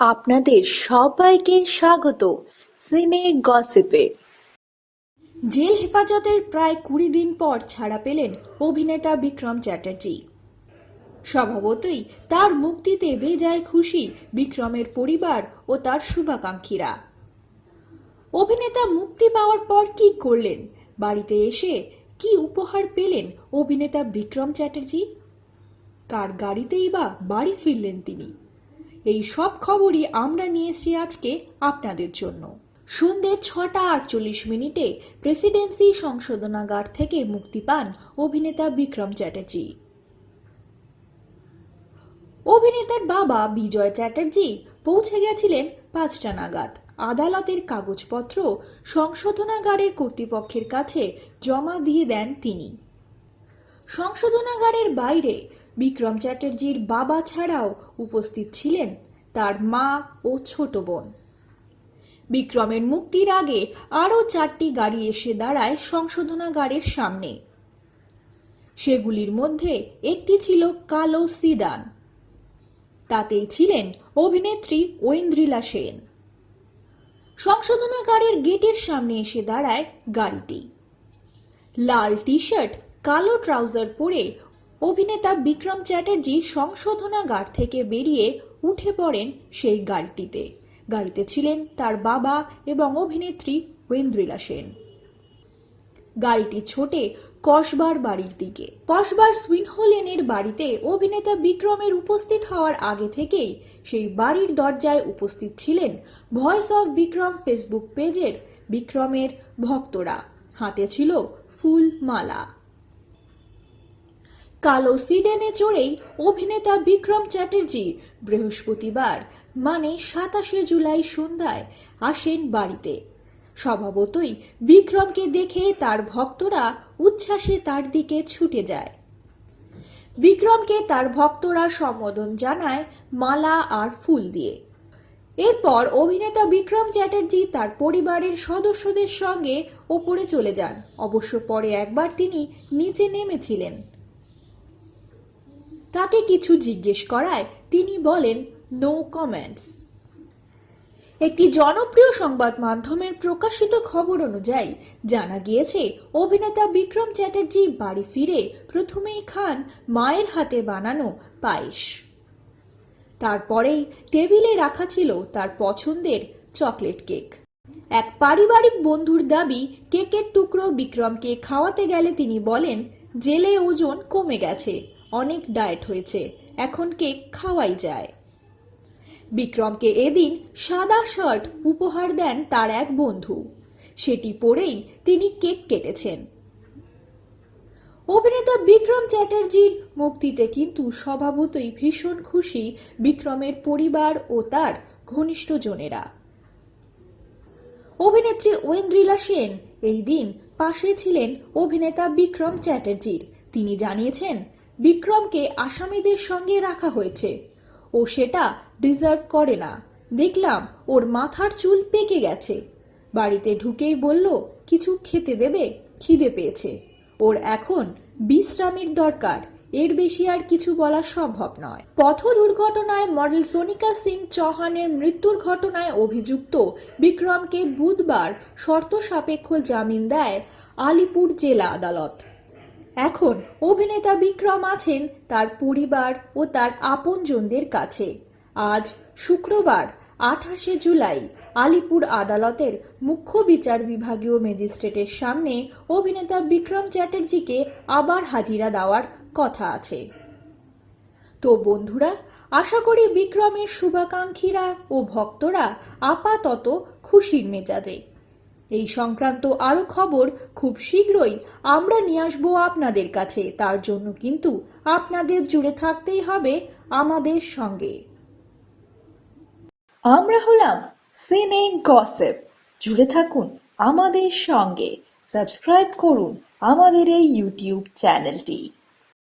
আপনাদের সবাইকে স্বাগত সিনে গসিপে। জেল হেফাজতের প্রায় 20 দিন পর ছাড়া পেলেন অভিনেতা বিক্রম চ্যাটার্জি। স্বভাবতই তার মুক্তিতে বেজায় খুশি বিক্রমের পরিবার ও তার শুভাকাঙ্ক্ষীরা। অভিনেতা মুক্তি পাওয়ার পর কি করলেন, বাড়িতে এসে কি উপহার পেলেন অভিনেতা বিক্রম চ্যাটার্জি, কার গাড়িতেই বা বাড়ি ফিরলেন তিনি, এই সব খবরই আমরা নিয়ে এসেছি আজকে আপনাদের জন্য। সন্ধ্যে 6:48 প্রেসিডেন্সি সংশোধনাগার থেকে মুক্তি পান অভিনেতা বিক্রম চ্যাটার্জি। অভিনেতার বাবা বিজয় চ্যাটার্জি পৌঁছে গেছিলেন 5টা নাগাদ। আদালতের কাগজপত্র সংশোধনাগারের কর্তৃপক্ষের কাছে জমা দিয়ে দেন তিনি। সংশোধনাগারের বাইরে বিক্রম চ্যাটার্জির বাবা ছাড়াও উপস্থিত ছিলেন তার মা ও ছোট বোন। বিক্রমের মুক্তির আগে আরও 4টি গাড়ি এসে দাঁড়ায় সংশোধনাগারের সামনে। সেগুলির মধ্যে একটি ছিল কালো সিডান, তাতেই ছিলেন অভিনেত্রী ঐন্দ্রিলা সেন। সংশোধনাগারের গেটের সামনে এসে দাঁড়ায় গাড়িটি। লাল টি শার্ট, কালো ট্রাউজার পরে অভিনেতা বিক্রম চ্যাটার্জি সংশোধনাগার থেকে বেরিয়ে উঠে পড়েন সেই গাড়িটিতে। গাড়িতে ছিলেন তার বাবা এবং অভিনেত্রী ঐন্দ্রিলা সেন। গাড়িটি ছোটে কসবার বাড়ির দিকে। কসবার সুইনহো লেনের বাড়িতে অভিনেতা বিক্রমের উপস্থিত হওয়ার আগে থেকেই সেই বাড়ির দরজায় উপস্থিত ছিলেন ভয়েস অফ বিক্রম ফেসবুক পেজের বিক্রমের ভক্তরা। হাতে ছিল ফুল মালা। কালো সিডেনে চড়েই অভিনেতা বিক্রম চ্যাটার্জি বৃহস্পতিবার মানে 27শে জুলাই সন্ধ্যায় আসেন বাড়িতে। স্বভাবতই বিক্রমকে দেখে তার ভক্তরা উচ্ছ্বাসে তার দিকে ছুটে যায়। বিক্রমকে তার ভক্তরা সম্বোধন জানায় মালা আর ফুল দিয়ে। এরপর অভিনেতা বিক্রম চ্যাটার্জি তার পরিবারের সদস্যদের সঙ্গে ওপরে চলে যান। অবশ্য পরে একবার তিনি নিচে নেমেছিলেন। তাকে কিছু জিজ্ঞেস করায় তিনি বলেন নো কমেন্টস। একটি জনপ্রিয় সংবাদ মাধ্যমের প্রকাশিত খবর অনুযায়ী জানা গিয়েছে অভিনেতা বিক্রম চ্যাটার্জি বাড়ি ফিরে প্রথমেই খান মায়ের হাতে বানানো পায়েস। তারপরেই টেবিলে রাখা ছিল তার পছন্দের চকলেট কেক। এক পারিবারিক বন্ধুর দাবি, কেকের টুকরো বিক্রমকে খাওয়াতে গেলে তিনি বলেন, জেলে ওজন কমে গেছে, অনেক ডায়েট হয়েছে, এখন কেক খাওয়াই যায়। বিক্রমকে এদিন সাদা শার্ট উপহার দেন তার এক বন্ধু। সেটি পরেই তিনি কেক কেটেছেন। অভিনেতা বিক্রম চ্যাটার্জির মুক্তিতে কিন্তু স্বভাবতই ভীষণ খুশি বিক্রমের পরিবার ও তার ঘনিষ্ঠজনেরা। অভিনেত্রী ঐন্দ্রিলা সেন এই দিন পাশে ছিলেন অভিনেতা বিক্রম চ্যাটার্জির। তিনি জানিয়েছেন, বিক্রমকে আসামিদের সঙ্গে রাখা হয়েছে, ও সেটা ডিজার্ভ করে না। দেখলাম ওর মাথার চুল পেকে গেছে, বাড়িতে ঢুকেই বলল কিছু খেতে দেবে, খিদে পেয়েছে। ওর এখন বিশ্রামের দরকার, এর বেশি আর কিছু বলা সম্ভব নয়। পথ দুর্ঘটনায় মডেল সোনিকা সিং চৌহানের মৃত্যুর ঘটনায় অভিযুক্ত বিক্রমকে বুধবার শর্ত সাপেক্ষ জামিন দেয় আলিপুর জেলা আদালত। এখন অভিনেতা বিক্রম আছেন তার পরিবার ও তার আপনজনদের কাছে। আজ শুক্রবার 28শে জুলাই আলিপুর আদালতের মুখ্য বিচার বিভাগীয় ম্যাজিস্ট্রেটের সামনে অভিনেতা বিক্রম চ্যাটার্জিকে আবার হাজিরা দেওয়ার কথা আছে। তো বন্ধুরা, আশা করি বিক্রমের শুভাকাঙ্ক্ষীরা ও ভক্তরা আপাতত খুশির মেজাজে। এই সংক্রান্ত আরও খবর খুব শীঘ্রই আমরা নিয়ে আসবো আপনাদের কাছে। তার জন্য কিন্তু আপনাদের জুড়ে থাকতেই হবে আমাদের সঙ্গে। আমরা হলাম সিনে গসিপ। জুড়ে থাকুন আমাদের সঙ্গে, সাবস্ক্রাইব করুন আমাদের এই ইউটিউব চ্যানেলটি।